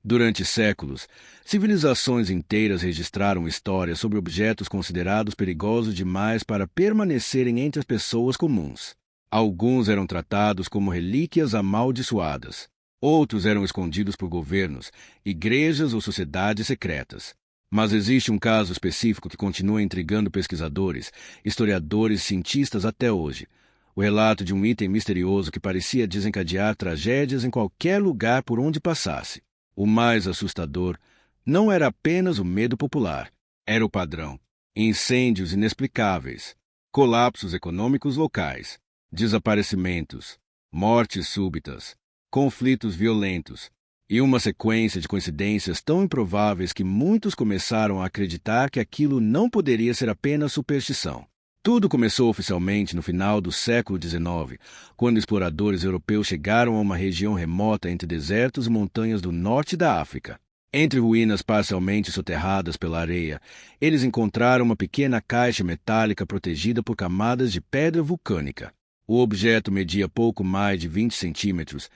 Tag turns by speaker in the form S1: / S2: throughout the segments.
S1: Durante séculos, civilizações inteiras registraram histórias sobre objetos considerados perigosos demais para permanecerem entre as pessoas comuns. Alguns eram tratados como relíquias amaldiçoadas. Outros eram escondidos por governos, igrejas ou sociedades secretas. Mas existe um caso específico que continua intrigando pesquisadores, historiadores e cientistas até hoje. O relato de um item misterioso que parecia desencadear tragédias em qualquer lugar por onde passasse. O mais assustador não era apenas o medo popular, era o padrão. Incêndios inexplicáveis, colapsos econômicos locais, desaparecimentos, mortes súbitas, conflitos violentos e uma sequência de coincidências tão improváveis que muitos começaram a acreditar que aquilo não poderia ser apenas superstição. Tudo começou oficialmente no final do século XIX, quando exploradores europeus chegaram a uma região remota entre desertos e montanhas do norte da África. Entre ruínas parcialmente soterradas pela areia, eles encontraram uma pequena caixa metálica protegida por camadas de pedra vulcânica. O objeto media pouco mais de 20 centímetros,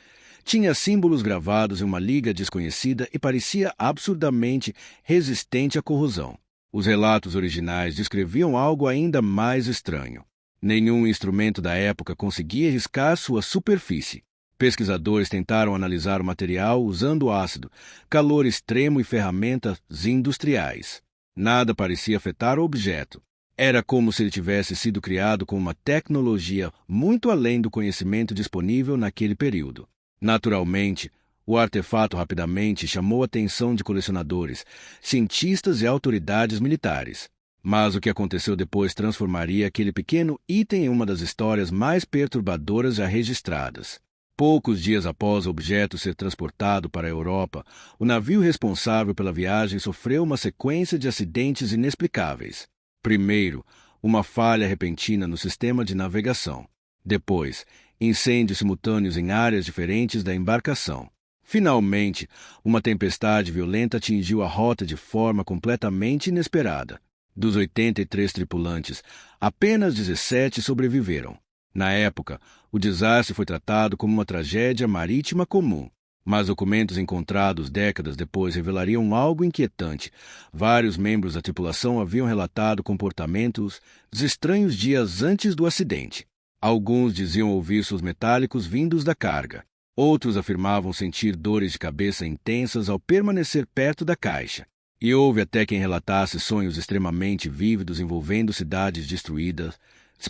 S1: tinha símbolos gravados em uma liga desconhecida e parecia absurdamente resistente à corrosão. Os relatos originais descreviam algo ainda mais estranho. Nenhum instrumento da época conseguia riscar sua superfície. Pesquisadores tentaram analisar o material usando ácido, calor extremo e ferramentas industriais. Nada parecia afetar o objeto. Era como se ele tivesse sido criado com uma tecnologia muito além do conhecimento disponível naquele período. Naturalmente, o artefato rapidamente chamou a atenção de colecionadores, cientistas e autoridades militares. Mas o que aconteceu depois transformaria aquele pequeno item em uma das histórias mais perturbadoras já registradas. Poucos dias após o objeto ser transportado para a Europa, o navio responsável pela viagem sofreu uma sequência de acidentes inexplicáveis. Primeiro, uma falha repentina no sistema de navegação. Depois, incêndios simultâneos em áreas diferentes da embarcação. Finalmente, uma tempestade violenta atingiu a rota de forma completamente inesperada. Dos 83 tripulantes, apenas 17 sobreviveram. Na época, o desastre foi tratado como uma tragédia marítima comum. Mas documentos encontrados décadas depois revelariam algo inquietante. Vários membros da tripulação haviam relatado comportamentos estranhos dias antes do acidente. Alguns diziam ouvir sons metálicos vindos da carga. Outros afirmavam sentir dores de cabeça intensas ao permanecer perto da caixa. E houve até quem relatasse sonhos extremamente vívidos envolvendo cidades destruídas,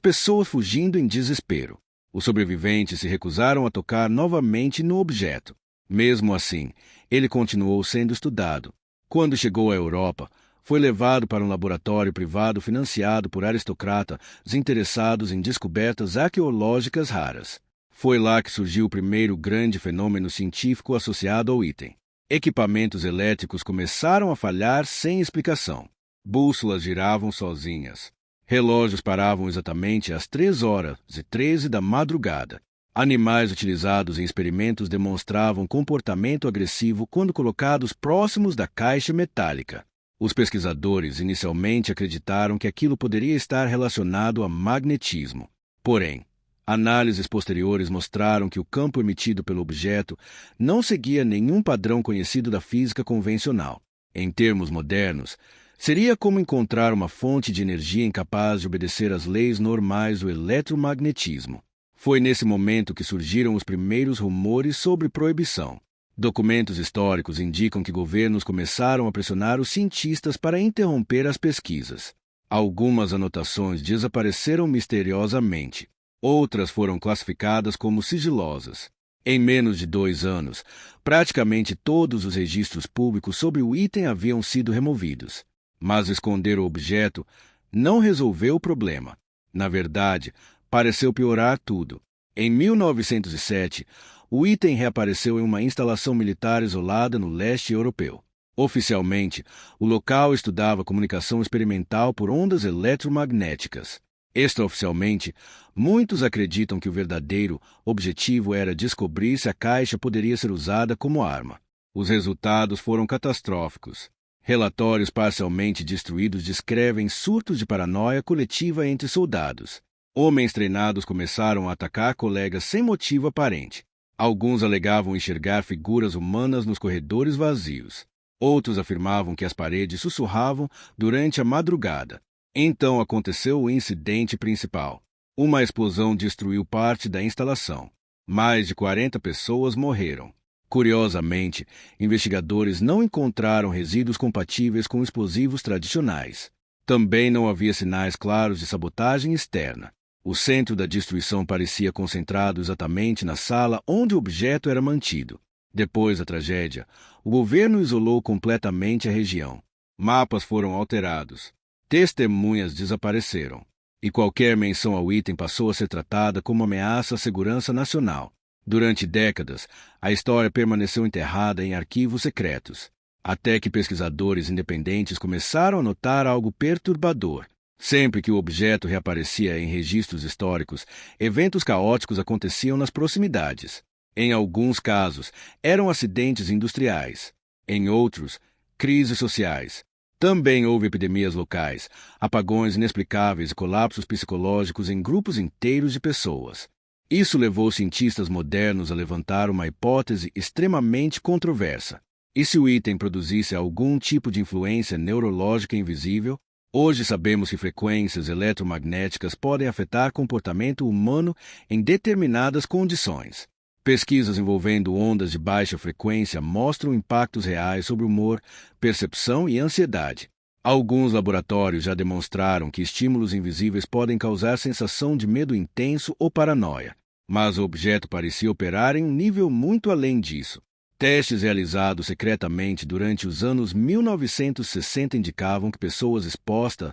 S1: pessoas fugindo em desespero. Os sobreviventes se recusaram a tocar novamente no objeto. Mesmo assim, ele continuou sendo estudado. Quando chegou à Europa, foi levado para um laboratório privado financiado por aristocratas interessados em descobertas arqueológicas raras. Foi lá que surgiu o primeiro grande fenômeno científico associado ao item. Equipamentos elétricos começaram a falhar sem explicação. Bússolas giravam sozinhas. Relógios paravam exatamente às 3h13 da madrugada. Animais utilizados em experimentos demonstravam comportamento agressivo quando colocados próximos da caixa metálica. Os pesquisadores inicialmente acreditaram que aquilo poderia estar relacionado a magnetismo. Porém, análises posteriores mostraram que o campo emitido pelo objeto não seguia nenhum padrão conhecido da física convencional. Em termos modernos, seria como encontrar uma fonte de energia incapaz de obedecer às leis normais do eletromagnetismo. Foi nesse momento que surgiram os primeiros rumores sobre proibição. Documentos históricos indicam que governos começaram a pressionar os cientistas para interromper as pesquisas. Algumas anotações desapareceram misteriosamente. Outras foram classificadas como sigilosas. Em menos de 2 anos, praticamente todos os registros públicos sobre o item haviam sido removidos. Mas esconder o objeto não resolveu o problema. Na verdade, pareceu piorar tudo. Em 1907, o item reapareceu em uma instalação militar isolada no leste europeu. Oficialmente, o local estudava comunicação experimental por ondas eletromagnéticas. Extraoficialmente, muitos acreditam que o verdadeiro objetivo era descobrir se a caixa poderia ser usada como arma. Os resultados foram catastróficos. Relatórios parcialmente destruídos descrevem surtos de paranoia coletiva entre soldados. Homens treinados começaram a atacar colegas sem motivo aparente. Alguns alegavam enxergar figuras humanas nos corredores vazios. Outros afirmavam que as paredes sussurravam durante a madrugada. Então aconteceu o incidente principal. Uma explosão destruiu parte da instalação. Mais de 40 pessoas morreram. Curiosamente, investigadores não encontraram resíduos compatíveis com explosivos tradicionais. Também não havia sinais claros de sabotagem externa. O centro da destruição parecia concentrado exatamente na sala onde o objeto era mantido. Depois da tragédia, o governo isolou completamente a região. Mapas foram alterados. Testemunhas desapareceram. E qualquer menção ao item passou a ser tratada como ameaça à segurança nacional. Durante décadas, a história permaneceu enterrada em arquivos secretos, até que pesquisadores independentes começaram a notar algo perturbador. Sempre que o objeto reaparecia em registros históricos, eventos caóticos aconteciam nas proximidades. Em alguns casos, eram acidentes industriais. Em outros, crises sociais. Também houve epidemias locais, apagões inexplicáveis e colapsos psicológicos em grupos inteiros de pessoas. Isso levou cientistas modernos a levantar uma hipótese extremamente controversa. E se o item produzisse algum tipo de influência neurológica invisível? Hoje sabemos que frequências eletromagnéticas podem afetar comportamento humano em determinadas condições. Pesquisas envolvendo ondas de baixa frequência mostram impactos reais sobre humor, percepção e ansiedade. Alguns laboratórios já demonstraram que estímulos invisíveis podem causar sensação de medo intenso ou paranoia, mas o objeto parecia operar em um nível muito além disso. Testes realizados secretamente durante os anos 1960 indicavam que pessoas expostas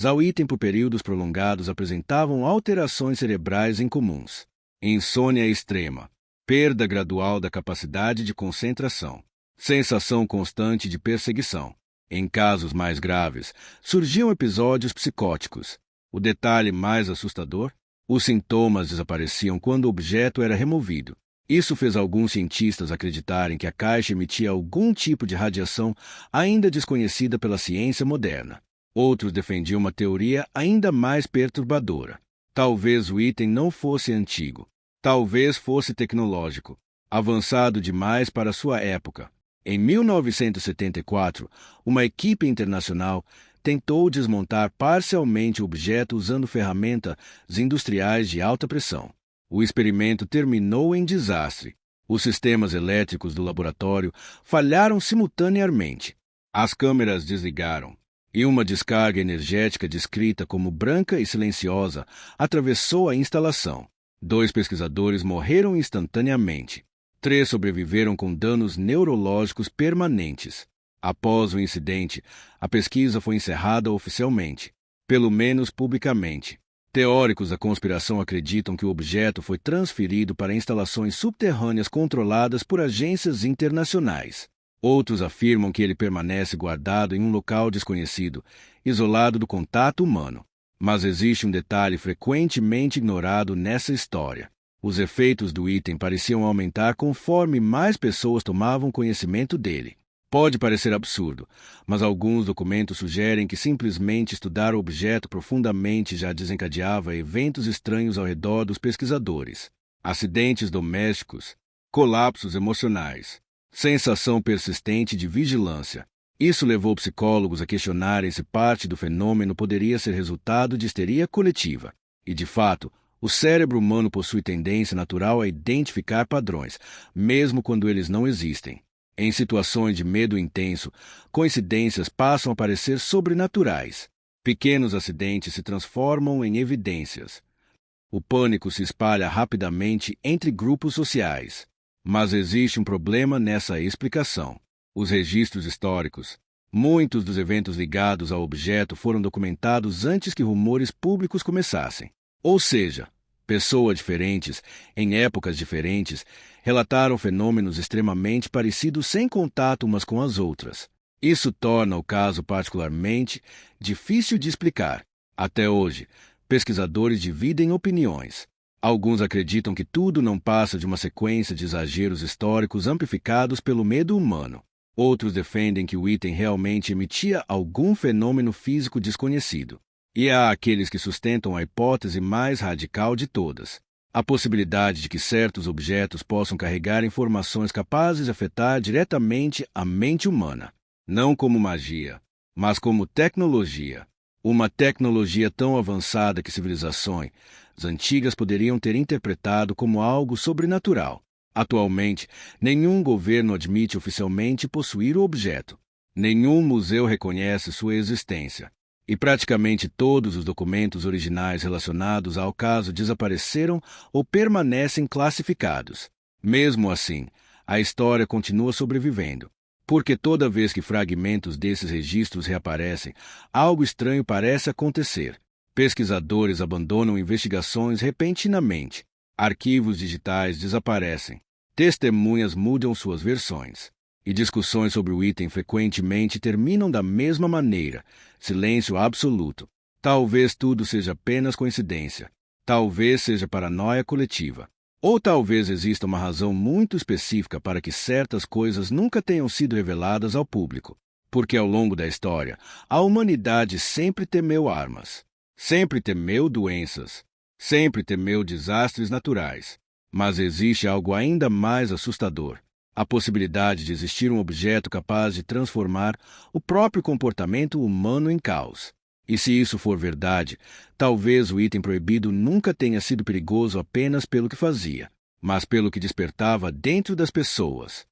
S1: ao item por períodos prolongados apresentavam alterações cerebrais incomuns. Insônia extrema, perda gradual da capacidade de concentração, sensação constante de perseguição. Em casos mais graves, surgiam episódios psicóticos. O detalhe mais assustador? Os sintomas desapareciam quando o objeto era removido. Isso fez alguns cientistas acreditarem que a caixa emitia algum tipo de radiação ainda desconhecida pela ciência moderna. Outros defendiam uma teoria ainda mais perturbadora. Talvez o item não fosse antigo. Talvez fosse tecnológico, avançado demais para sua época. Em 1974, uma equipe internacional tentou desmontar parcialmente o objeto usando ferramentas industriais de alta pressão. O experimento terminou em desastre. Os sistemas elétricos do laboratório falharam simultaneamente. As câmeras desligaram, e uma descarga energética descrita como branca e silenciosa atravessou a instalação. 2 pesquisadores morreram instantaneamente. 3 sobreviveram com danos neurológicos permanentes. Após o incidente, a pesquisa foi encerrada oficialmente, pelo menos publicamente. Teóricos da conspiração acreditam que o objeto foi transferido para instalações subterrâneas controladas por agências internacionais. Outros afirmam que ele permanece guardado em um local desconhecido, isolado do contato humano. Mas existe um detalhe frequentemente ignorado nessa história. Os efeitos do item pareciam aumentar conforme mais pessoas tomavam conhecimento dele. Pode parecer absurdo, mas alguns documentos sugerem que simplesmente estudar o objeto profundamente já desencadeava eventos estranhos ao redor dos pesquisadores. Acidentes domésticos, colapsos emocionais, sensação persistente de vigilância. Isso levou psicólogos a questionarem se parte do fenômeno poderia ser resultado de histeria coletiva. E, de fato, o cérebro humano possui tendência natural a identificar padrões, mesmo quando eles não existem. Em situações de medo intenso, coincidências passam a parecer sobrenaturais. Pequenos acidentes se transformam em evidências. O pânico se espalha rapidamente entre grupos sociais. Mas existe um problema nessa explicação. Os registros históricos. Muitos dos eventos ligados ao objeto foram documentados antes que rumores públicos começassem. Ou seja, pessoas diferentes, em épocas diferentes, relataram fenômenos extremamente parecidos sem contato umas com as outras. Isso torna o caso particularmente difícil de explicar. Até hoje, pesquisadores dividem opiniões. Alguns acreditam que tudo não passa de uma sequência de exageros históricos amplificados pelo medo humano. Outros defendem que o item realmente emitia algum fenômeno físico desconhecido. E há aqueles que sustentam a hipótese mais radical de todas. A possibilidade de que certos objetos possam carregar informações capazes de afetar diretamente a mente humana, não como magia, mas como tecnologia. Uma tecnologia tão avançada que civilizações antigas poderiam ter interpretado como algo sobrenatural. Atualmente, nenhum governo admite oficialmente possuir o objeto. Nenhum museu reconhece sua existência. E praticamente todos os documentos originais relacionados ao caso desapareceram ou permanecem classificados. Mesmo assim, a história continua sobrevivendo, porque toda vez que fragmentos desses registros reaparecem, algo estranho parece acontecer. Pesquisadores abandonam investigações repentinamente. Arquivos digitais desaparecem. Testemunhas mudam suas versões. E discussões sobre o item frequentemente terminam da mesma maneira: silêncio absoluto. Talvez tudo seja apenas coincidência. Talvez seja paranoia coletiva. Ou talvez exista uma razão muito específica para que certas coisas nunca tenham sido reveladas ao público. Porque ao longo da história, a humanidade sempre temeu armas, sempre temeu doenças, sempre temeu desastres naturais. Mas existe algo ainda mais assustador: a possibilidade de existir um objeto capaz de transformar o próprio comportamento humano em caos. E se isso for verdade, talvez o item proibido nunca tenha sido perigoso apenas pelo que fazia, mas pelo que despertava dentro das pessoas.